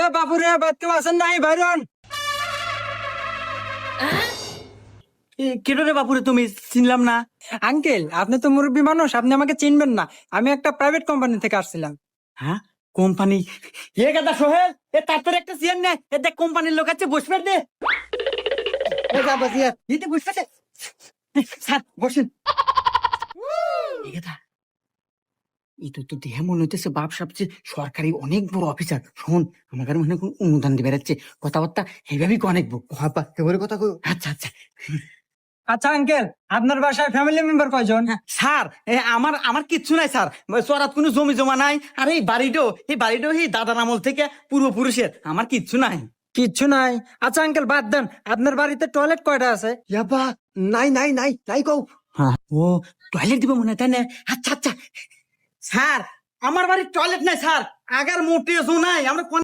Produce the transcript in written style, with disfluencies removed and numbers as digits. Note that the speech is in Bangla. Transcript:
এ বাপুরে বাদ কেউ আছেন নাই বাইরন? কেন রে বাপুরে, তুমি চিনলাম না। আঙ্কেল, আপনি তো মুরব্বী মানুষ, আপনি আমাকে চিনবেন না। আমি একটা প্রাইভেট কোম্পানি থেকে আসছিলাম। হ্যাঁ, কোম্পানি? এ গাদা সোহেল, এ তারপরে একটা চেয়ার নে, এ দেখ কোম্পানির লোক আছে, বসবে দে। এ যা বসিয়া দিতে বসবে দে। স্যার বসেন। এ গাদা, এই তো দেহে মনে হইতেছে বাপ সবচেয়ে সরকারি অনেক বড় অফিসার। শোন, আমাকে মনে হয় কোন অনুদান দিয়ে বেড়াচ্ছে, কথাবার্তা এইভাবেই অনেক হাপা এবারে কথা কই। আচ্ছা আচ্ছা। আচ্ছা আঙ্কেল, আপনার বাসায় ফ্যামিলি মেম্বার কয়জন? স্যার, আমার আমার কিচ্ছু নাই স্যার। চরাত কোনো জমি জমা নাই। আর এই বাড়িটাও এই দাদার আমল থেকে পূর্বপুরুষের। আমার কিচ্ছু নাই। কিচ্ছু নাই? আচ্ছা আঙ্কেল, বাদ দেন। আপনার বাড়িতে টয়লেট কয়টা আছে? ইয়াবা, নাই নাই নাই নাই কও। হ্যাঁ, ও টয়লেট দিব মনে হয়, তাই না? আচ্ছা আচ্ছা। স্যার, আমার বাড়ির টয়লেট নাই স্যার, আগার মোটেও নাই। আমরা